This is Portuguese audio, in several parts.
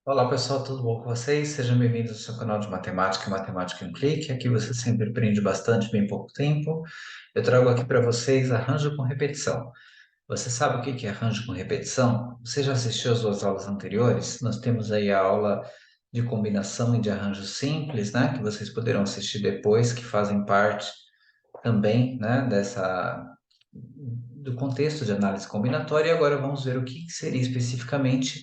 Olá pessoal, tudo bom com vocês? Sejam bem-vindos ao seu canal de matemática, Matemática em um Clique. Aqui você sempre aprende bastante, bem pouco tempo. Eu trago aqui para vocês arranjo com repetição. Você sabe o que é arranjo com repetição? Você já assistiu as duas aulas anteriores? Nós temos aí a aula de combinação e de arranjo simples, né? Que vocês poderão assistir depois, que fazem parte também, né? Do contexto de análise combinatória. E agora vamos ver o que seria especificamente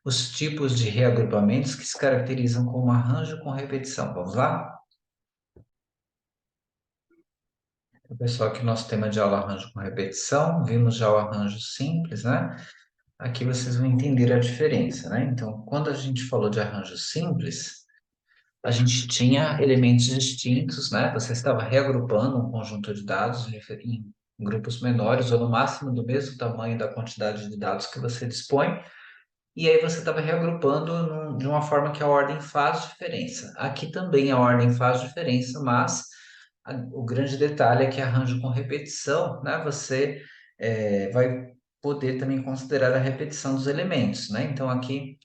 os tipos de reagrupamentos que se caracterizam como arranjo com repetição. Vamos lá? Então, pessoal, aqui nosso tema de aula é arranjo com repetição. Vimos já o arranjo simples, né? Aqui vocês vão entender a diferença, né? Então, quando a gente falou de arranjo simples, a gente tinha elementos distintos, né? Você estava reagrupando um conjunto de dados em grupos menores ou no máximo do mesmo tamanho da quantidade de dados que você dispõe. E aí você estava reagrupando de uma forma que a ordem faz diferença. Aqui também a ordem faz diferença, mas o grande detalhe é que arranjo com repetição, né? Você vai poder também considerar a repetição dos elementos, né? Então aqui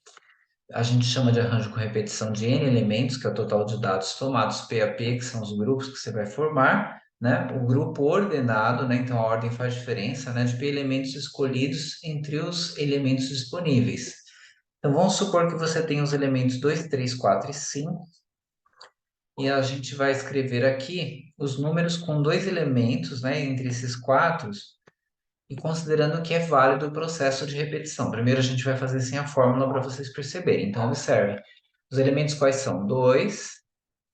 a gente chama de arranjo com repetição de n elementos, que é o total de dados tomados P a P, que são os grupos que você vai formar, né? O grupo ordenado, né? Então a ordem faz diferença, né? De P elementos escolhidos entre os elementos disponíveis. Então vamos supor que você tem os elementos 2, 3, 4 e 5, e a gente vai escrever aqui os números com dois elementos, né? Entre esses quatro, e considerando que é válido o processo de repetição. Primeiro a gente vai fazer assim a fórmula para vocês perceberem. Então, observe. Os elementos quais são? 2,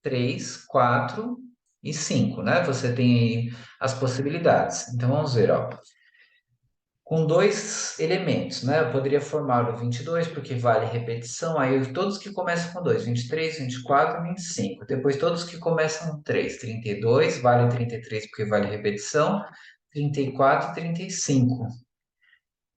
3, 4 e 5, né? Você tem aí as possibilidades. Então, vamos ver, ó. Com dois elementos, né? Eu poderia formar o 22, porque vale repetição. Aí, todos que começam com 2, 23, 24 e 25. Depois, todos que começam com 3, 32, vale 33, porque vale repetição. 34 e 35.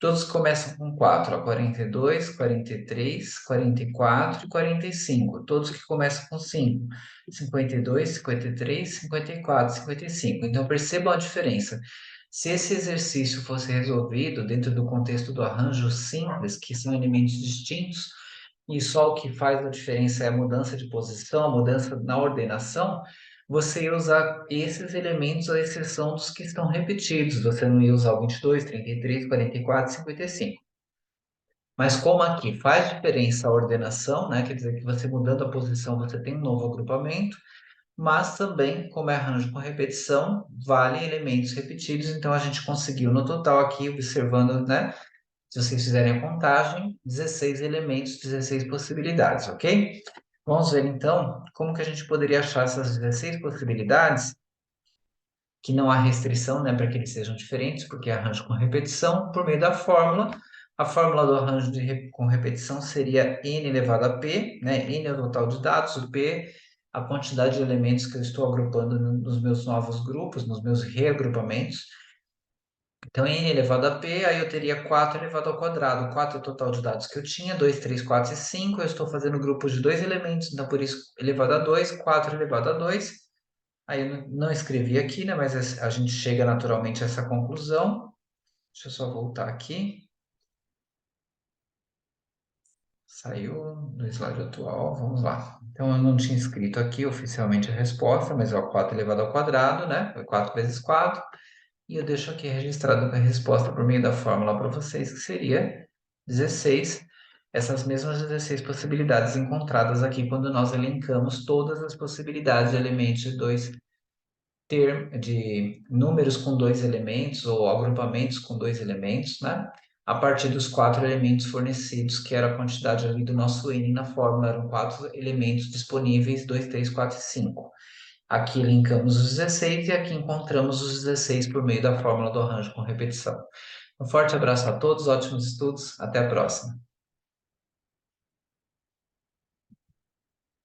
Todos começam com 4, ó, 42, 43, 44 e 45. Todos que começam com 5, 52, 53, 54, 55. Então percebam a diferença. Se esse exercício fosse resolvido dentro do contexto do arranjo simples, que são elementos distintos, e só o que faz a diferença é a mudança de posição, a mudança na ordenação, você ia usar esses elementos à exceção dos que estão repetidos. Você não ia usar o 22, 33, 44, 55. Mas como aqui faz diferença a ordenação, né? Quer dizer que você mudando a posição, você tem um novo agrupamento, mas também, como é arranjo com repetição, vale elementos repetidos. Então, a gente conseguiu no total aqui, observando, né? Se vocês fizerem a contagem, 16 elementos, 16 possibilidades, ok? Vamos ver então como que a gente poderia achar essas 16 possibilidades, que não há restrição, né, para que eles sejam diferentes, porque é arranjo com repetição, por meio da fórmula. A fórmula do arranjo com repetição seria n elevado a p, né? N é o total de dados, o p, a quantidade de elementos que eu estou agrupando nos meus novos grupos, nos meus reagrupamentos. Então, n elevado a p, aí eu teria 4 elevado ao quadrado. 4 é o total de dados que eu tinha, 2, 3, 4 e 5. Eu estou fazendo grupos de dois elementos, então por isso elevado a 2, 4 elevado a 2. Aí eu não escrevi aqui, né? Mas a gente chega naturalmente a essa conclusão. Deixa eu só voltar aqui. Saiu do slide atual, vamos lá. Então, eu não tinha escrito aqui oficialmente a resposta, mas é o 4 elevado ao quadrado, né? Foi 4 vezes 4. E eu deixo aqui registrado a resposta por meio da fórmula para vocês, que seria 16. Essas mesmas 16 possibilidades encontradas aqui quando nós elencamos todas as possibilidades de elementos de dois de números com dois elementos ou agrupamentos com dois elementos, né? A partir dos quatro elementos fornecidos, que era a quantidade ali do nosso n na fórmula, eram quatro elementos disponíveis, 2, 3, 4 e 5. Aqui linkamos os 16 e aqui encontramos os 16 por meio da fórmula do arranjo com repetição. Um forte abraço a todos, ótimos estudos, até a próxima.